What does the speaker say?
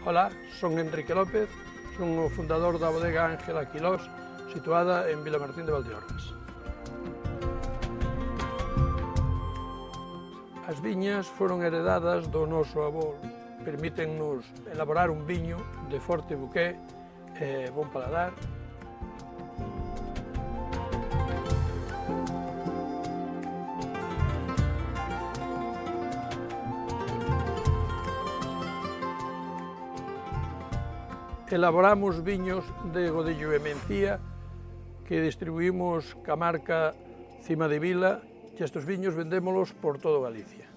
Hola, son Enrique López, son o fundador da bodega Ángela Quilós, situada en Vilamartín de Valdeorras. As viñas foron heredadas do noso avó, permítennos elaborar un viño de forte buqué e bon paladar. Elaboramos viños de Godello e Mencía que distribuímos ca marca Cima de Vila e estes viños vendémolos por todo Galicia.